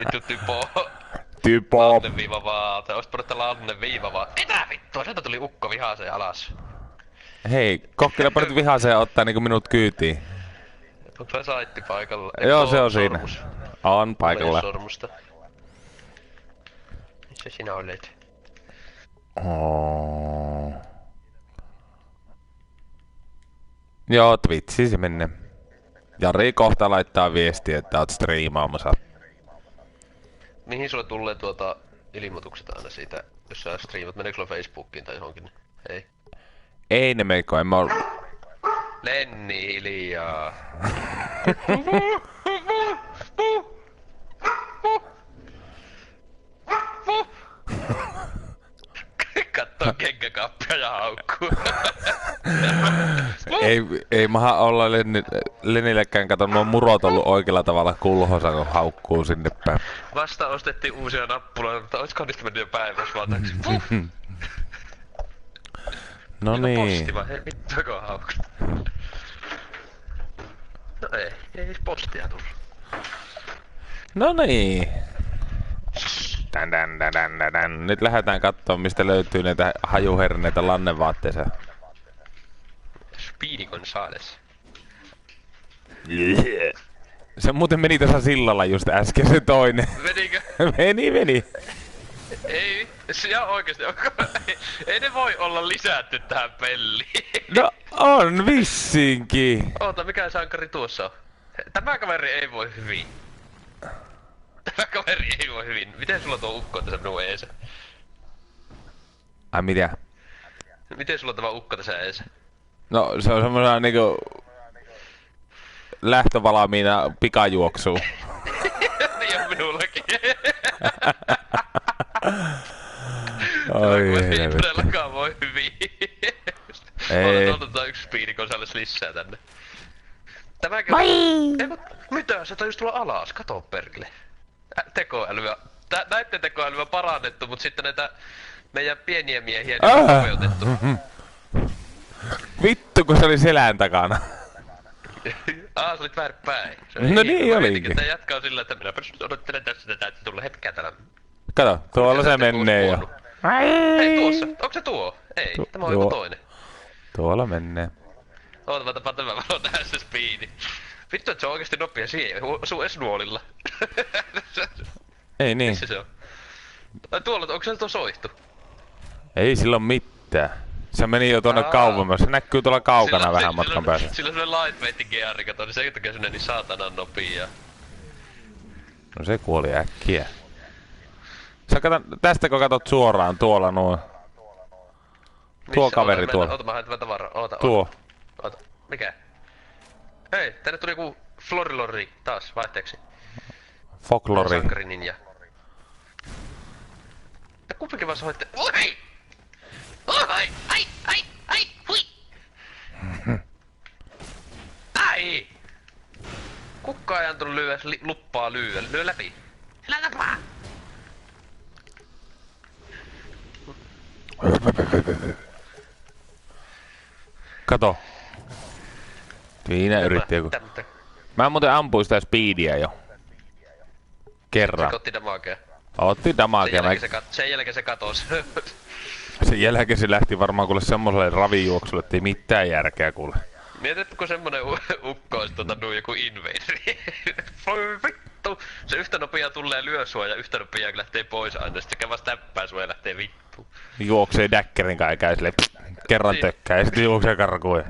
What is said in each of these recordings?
Vittu typo. Typo. Lannen viiva vaate. Oisit pudottaa lannen viiva vaate. Mitä vittua? Sieltä tuli ukko vihaaseen alas. Hei, kokkeilepa nyt vihaaseen ottaa niinku minut kyytiin. Onko se saitti paikalla? Joo, se on siinä. On paikalla. Sormusta. Missä sinä olet? Oh. Joo, Twitchiin se menee. Jari kohta laittaa viestiä, että oot striimaamassa. Mihin sulle tulee ilmoitukset aina siitä, jos sä striimat? Meneekö sulla Facebookiin tai johonkin? Ei. Ei ne meikko, en mä oo... Lenni hiljaa. Kattoo kenkäkappia ja haukkuu. ei maha olla Lenillekään, kato, nuo murot ollu oikealla tavalla kulhosa, kun haukkuu sinne päin. Vasta ostettiin uusia nappuloita, mutta oiskohan niistä mennyt jo päivässä valtaksi? No niin. Posti vai? Hei, vittuako haukku? No ei postia tullut. No niin. Nyt lähdetään kattoo, mistä löytyy näitä hajuherneitä lannevaatteeseen. Speedy Gonzales. Se muuten meni tässä sillalla just äsken se toinen. Menikö? Meni. Ei, se oikeesti, ei ne voi olla lisätty tähän peliin. No on vissiinkin. Oota, mikä sankari tuossa on? Tämä kaveri ei voi hyvin. Tämä kaveri ei voi hyvin. Miten sulla tuo ukko tässä minun eessä? Ai mitä? Miten sulla tämä ukko tässä eessä? No se on semmosena niinku... lähtövalmiina pikajuoksuun. Niin on minullakin. Oi ei todellakaan voi hyvin. Ei. Otetaan yksi Speedy Gonzales lisää tänne. Tämäkin Moi! Mitä? Se just tulla alas. Kato perkele. Tekoälyä. Näitten tekoälyä parannettu, mut sitten näitä meidän pieniä miehiä niin sopeutettu. Vittu kun se oli selän takana. Sä olit väärinpäin. No niin olikin. Tää jatkaa sillä, että minä odottelen tässä, että täytyy tulla hetkää täällä. Kato, tuolla se menee jo. Hei tuossa, onko se tuo? Ei, tämä on joku toinen. Tuolla menee. Oota, mä tapaan tämän valon nähdä se Speedy. Vittu, et se on oikeesti nopea siihen, sun esnuolilla. Ei niin. Missä se on? Ai tuolla, onko se tuo soihtu? Ei sillä oo mitään. Se meni jo tuonne kauemmas. Se näkyy tuolla kaukana vähän matkan päässä. Sillä on semmonen lightweight geari, kato, niin sen takia se niin saatanan nopea. No se kuoli äkkiä. Sä kato, tästä kun katot suoraan tuolla nuo. Tuo kaveri tuolla. Oota, mä haen tämän tavaran. Oota. Oota. Mikä? Hei, tänne tuli joku Florilori taas vaihteeksi. Folklori. Sankari ninja. Ja kumpikin vaan soitte. Oi! Ai! Hui! Ai! Kukka ei antanut lyödä luppaa lyö läpi. Älä tapaa! Kato. Siinä yritti joku. Mä muuten ampuin sitä Speedyä jo. Kerran. Se otti damakea. Otti damakea. Sen jälkeen se katosi. Sen jälkeen se lähti varmaan kuule semmoselle ravijuoksulle, ettei mitään järkeä kuule. Mietit, kun semmonen ukko ois joku invaderi. Voi vittu! Se yhtä nopea tulee lyö sua ja yhtä nopea lähtee pois aina. Sit se käy vasta täppää sua ja lähtee vittuun. Juoksee däkkerin kai ja käy silleen kerran tökkää ja sitten juoksee karkuun ja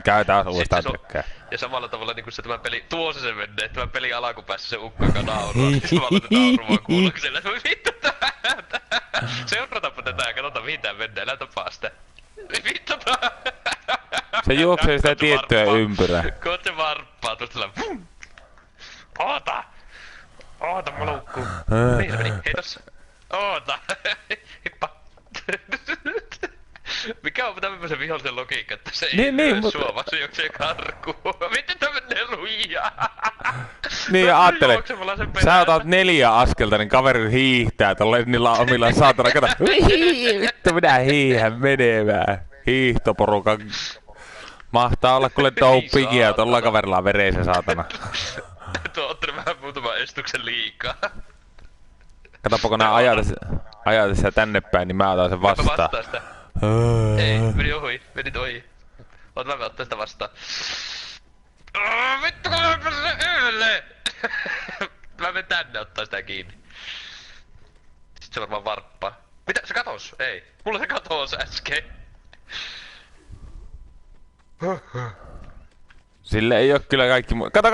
käy taas uudestaan tökkää. Ja samalla tavalla niinku se tämä peli, tuossa se menee, tämän pelin alkupäässä se ukko, joka nauraa. Samalla se naurua kuuloksella. Vittu tää! Seurataanpa tätä ja katsotaan mihin tää mennään, älä tapaa sitä. Vittu tää! Se juoksee sitä tiettyä ympyrää. Kun se varppaa tuosta sillä. Oota! Oota, mä luukkuun. Mihin se meni? Hei tossa. Oota! Hippa! Mikä on tämmöisen vihollisen logiikka, että se ei lyö sua, vaan se juoksee karkuun? Miten tää menee lujaa? Niin ja aattele, sä otat 4 askelta, niin kaveri hiihtää tolleen niillä omilla saatana. Kato, vittu minä hiihän menemään. Hiihtoporukan. Mahtaa olla kuule dopingia, tolla kaverilla on vereisen saatana. Tuo on ottanut vähän muutaman estuksen liikaa. Katoppa kun nää ajaa tässä tänne päin, niin mä otan sen vastaan. Mä vastaan sitä. Ei, menit ohi. Oot mä ottaa sitä vastaan. Vittu kun mä pääsen yölle! Mä menen tänne ottaa sitä kiinni. Sitten se varmaan varppaa. Mitä? Se katos? Ei. Mulla se katos äsken. Sille ei oo kyllä kaikki kato!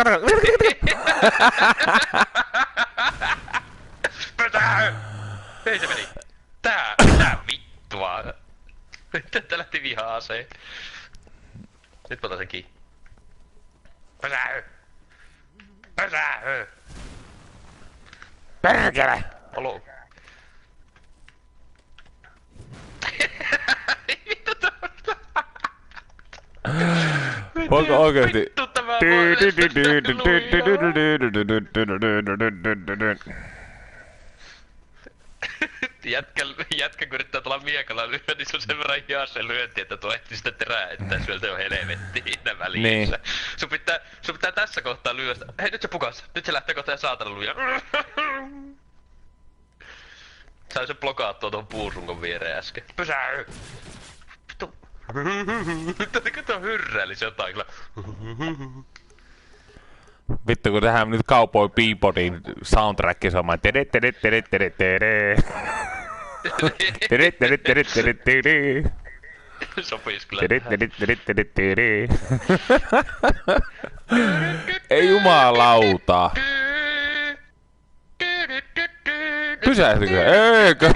Pötää! Ei se meni. Tää vittua. Tätä lähti viha-aseen. Nyt mä otan sen kiinni. Pötää! Perkele! Olo. Vittu tämmöstä. Voiko oikeesti? Vittu tämä Jätkä kun yrittää tulla miekalla lyödä, niin se on sen verran hias se lyönti, että tuo ehti sitä terää, että syöltä jo helvettiin siinä välissä. Niin. Sun pitää tässä kohtaa lyödä. Hei, nyt se pukas. Nyt se lähtee kohta ja saatana luja. Sain sen blokaattua tuohon puurungon viereen äsken. Pysäy! Vittu. Kato hyrräilisi jotain kyllä. Vittu kun tehdään nyt Cowboy Bebopin soundtrack soimaan. Tere tere tere tere tere. Tere tere tere tere tere. Sopis kyllä. Tere tere tere tere tere. Ei jumalauta. Pysähtykö? Eikö?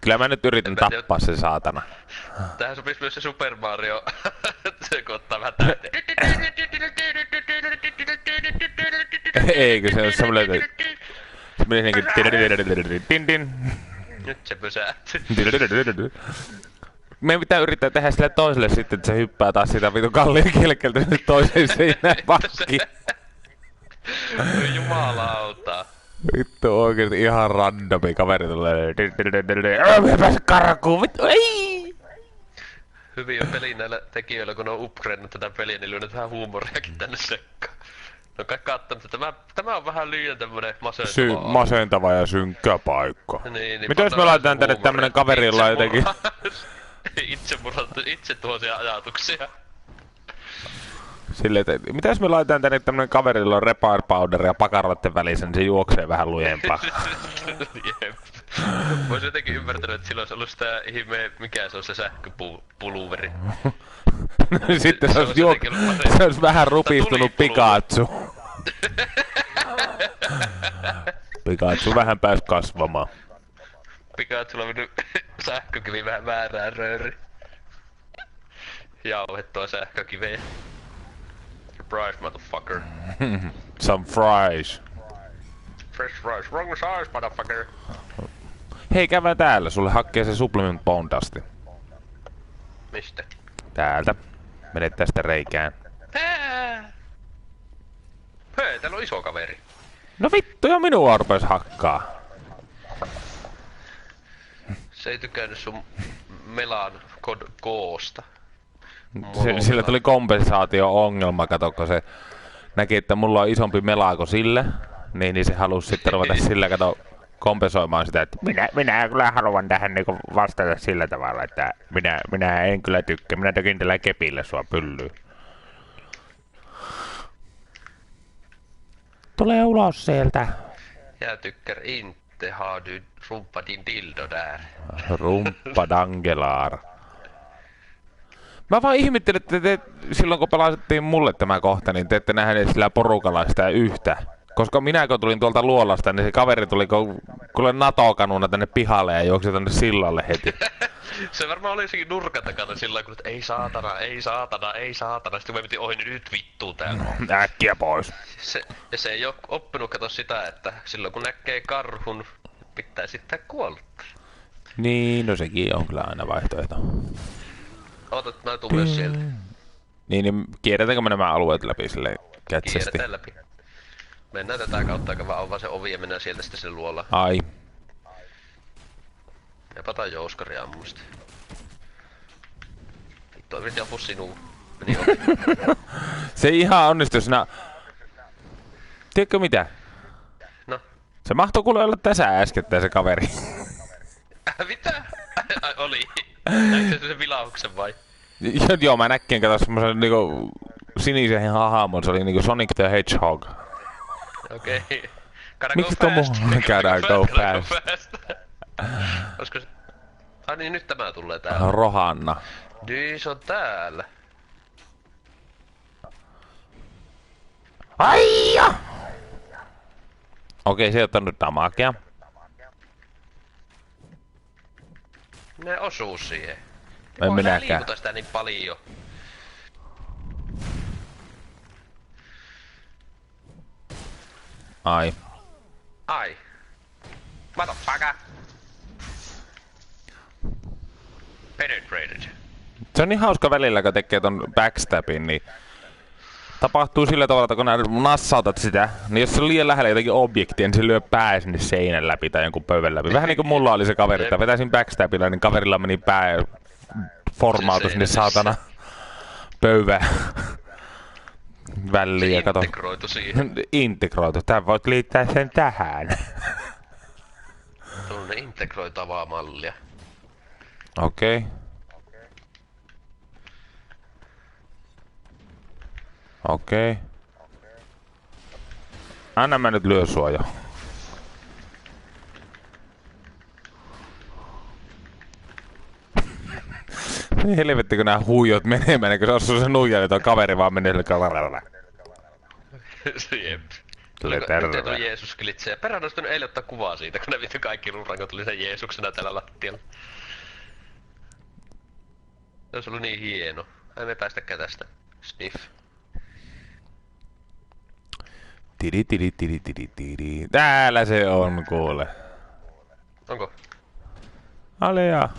Kyllä mä nyt yritän tappaa sen saatana. Tähän sopis myös se Super Mario. Se kun ottaa vähän täyteen. Eikö se on semmoinen, että se menee niinkin Nyt se pysähtyi. Meidän pitää yrittää tehdä sille toiselle sitten, että se hyppää taas sitä vitun kalliin kielkeltä nyt toiseen seinään pakki. Jumalauta. Vittu oikeesti ihan randomi kaveri tulee. Mä pääse karkuun, vittu ei! Hyvin on peli näillä tekijöillä, kun ne on upgradannut tätä peliä, niin lyönyt vähän huumoriakin tänne sekkaan. No kai kattonut, että tämä on vähän liian tämmönen masentava. Masentava ja synkkä paikka. Niin, mitä jos me laitetaan tänne tämmönen kaveri, jolla on jotenkin... Itse tuosia ajatuksia. Silleen, että mitä jos me laitetaan tänne tämmönen kaveri, jolla on repair powder ja pakaroiden välissä, niin se juoksee vähän lujempaa. Jep. Vois jotenkin ymmärtänyt, että silloin olisi ollut sitä ihme, mikä se on se sähköpuluveri. Sitten se olisi vähän rupistunut Pikachu. Pikachu vähän pääsi kasvamaan. Pikachulla on mennyt sähkökivi vähän väärään rööri. Jauhettua sähkökiveä. Surprise, motherfucker. Some fries. Fresh fries, wrong size, motherfucker. Hei, käydään täällä. Sulle hakkee se supplement bondasti. Mistä? Täältä. Menet tästä reikään. Hei, täällä on iso kaveri. No vittu, jo minua rupes hakkaa. Se ei tykännyt sun melan koosta. Sillä tuli kompensaatio-ongelma, kato, kun se näki, että mulla on isompi melako sille, niin se halusi sitten ruveta sillä, kato, kompensoimaan sitä, että minä kyllä haluan tähän niinku vastata sillä tavalla, että minä en kyllä tykkää, minä tökin tällä kepillä sua pyllyyn. Tulee ulos sieltä. Jag tycker inte har du rumpat din dildo där. Rumppadangelaar. Mä vaan ihmettelin, että te silloin kun pelastettiin mulle tämä kohta, niin te ette nähneet sillä porukalla sitä yhtä. Koska minä kun tulin tuolta luolasta, niin se kaveri tuli kuule NATO-kanuna tänne pihalle ja juoksi tänne sillalle heti. Se varmaan oli jossakin nurkan takana sillä kun, että ei saatana, ei saatana, ei saatana. Sitten kun me piti ohi, niin nyt vittuu täällä on. Äkkiä pois. Se ei oo oppinut kato sitä, että silloin kun näkee karhun, pitää sitten kuolla. Niin, no sekin on kyllä aina vaihtoehto. Ootat, mä tuun myös sieltä. Niin kierretäänkö me nämä alueet läpi silleen kätsesti? Kierretään läpi. Mennään tätä kautta, joka vaan on vaan se ovi ja mennään sieltä sitten sen luolaan. Ai. Epätään jouskaria ammusta. Yritin apua sinuun. Meni ohi. Se ei ihan onnistu sinä... Tiedätkö mitä? No. Se mahtoi kuule olla tässä äskettäin se kaveri. Mitä? Ai, oli. Näitkö sen vilauksen vai? Joo, mä näkkin kato semmosen niinku sinisen hahmon, se oli niinku Sonic the Hedgehog. Okei. Miksi tuo mun käydään go fast? Olisiko se... Ai niin, nyt tämä tulee täällä. Rohanna. Niin, se on täällä. Aija! Okei, se ei ottanut damakea. Ne osuu siihen. En minäkään. Liikuta sitä niin paljon. Ai. Ai. Motherfucker. Penetrated. Se on niin hauska välillä, kun tekee ton backstabin, niin tapahtuu sillä tavalla, että kun nää nassautat sitä, niin jos se on liian lähellä jotakin objektia, niin se lyö pää sinne seinän läpi tai jonkun pöydän läpi. Vähän niin kuin mulla oli se kaveri, että vetäisin backstabilla, niin kaverilla meni pää formautui sinne saatana pöydän väliin. Ja kato. Integroitu siihen. Integroitu. Tää voit liittää sen tähän. Tuollainen integroitavaa mallia. Okei. Okei. Anna mä nyt lyö sua jo. Helvetti kun nää huijot menemään, kun se osuu se nuija, niin toi kaveri vaan menee sille kaveralla. Jep. Tulee terve. Nyt on Jeesus-klitsejä. Perään olisi eilen ottaa kuvaa siitä, kun ne vittu kaikki rurangot tuli sen Jeesuksena täällä lattialla. Se olisi ollut niin hieno. Ei me päästäkään tästä. Sniff. Tiri. Täällä se on, kuule. Onko? Alea.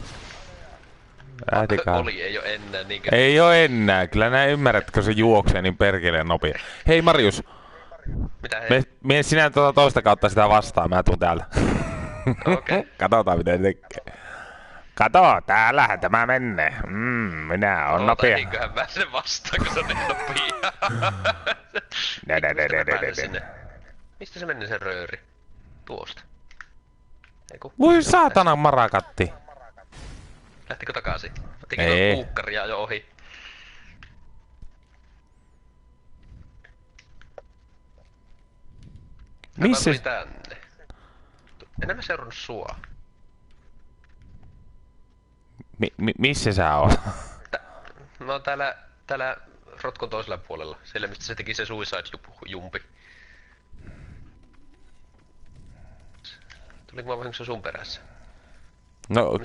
Oli, ei oo enää niinkö? Ei oo enää. Kyllä nää ymmärrätkö se juoksee niin perkeleen nopea. Hei Marius. Mitä hei? Mene sinä toista kautta sitä vastaan, mä tuun täällä. Okei. Katsotaan mitä se tekee. Kato, täällähän tämä menee. Minä on nopea. Eiköhän mä sen vastaan, kun se on niin nopea. Mistä se meni se rööri? Tuosta. Eiku. Voi saatana marakatti. Lähtikö takaisin? Ottikin Ei. tuon kuukkaria jo ohi. Missä? Tuli tänne. En mä seurannut sua. Missä sä oot? Mä oon täällä rotkon toisella puolella. Siellä mistä se teki se suicide-jumpi. Tuliko mä vahingossa sun perässä? No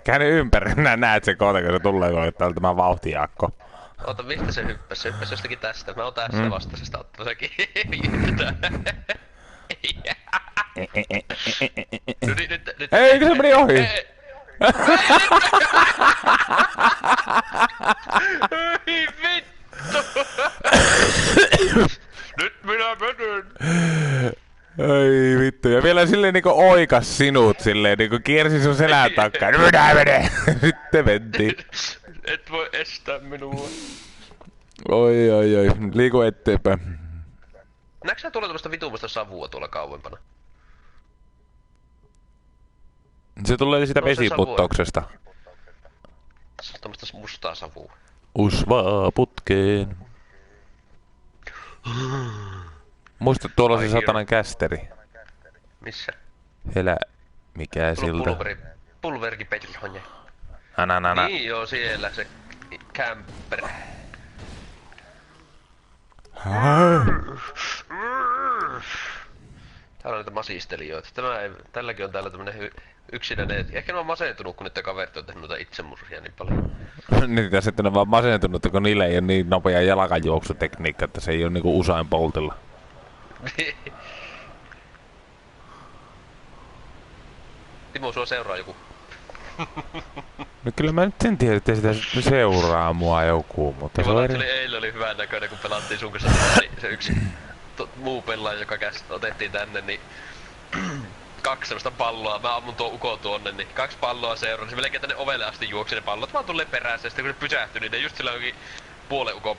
käänny ympäri. Nää näet sen kohta, kun se tulee, kun täällä tämä vauhtijaakko. Oota, mistä se hyppäsi? Se hyppäsi jostakin tästä. Mä oon tässä vastaisesta ottaa sekin. Nyt. Eikö se meni ohi? Ei vittu! Nyt minä menen! Ai vittu, ja vielä silleen niinku oikas sinut silleen, niinku kiersi sun selän takaa. Minä menen! Sitten mentiin. Et voi estää minua. Oi, liiku eteenpäin. Näetkö sä tuolla tuollaista vitumasta savua tuolla kauempana? Se tulee siitä vesiputtauksesta. Se on tämmöstä mustaa savua. Usvaa putkeen. Muista tuolla se satanan kästeri. Missä? Helä, mikä siltä? Pulverkipeljonje. Ananana. Niin joo, siellä se camper. Täällä on niitä masistelijoita. Tälläkin on täällä tämmönen yksinäinen. Ehkä ne on masentunut, kun niitä kaverit on tehnyt noita itsemurhia niin paljon. Niitä sitten on vaan masentunut, kun niillä ei ole niin nopea jalkajuoksutekniikka, että se ei ole niinku Usain Boltilla. Timo, sua seuraa joku. No kyllä mä nyt sen tiedän, että sitä seuraa mua joku, mutta se on eri... Eilen oli hyvän näköinen, kun pelattiin sun kanssa, niin se yksi muu pelaaja, joka otettiin tänne, niin kaksi semmoista palloa, mä ammun tuon ukon tuonne, niin 2 palloa seuraa, niin se melkein tänne ovelle asti juoksi ne pallot, vaan tulee perässä, ja sitten kun ne pysähtyi, niin ne just sillä jokin puolen ukon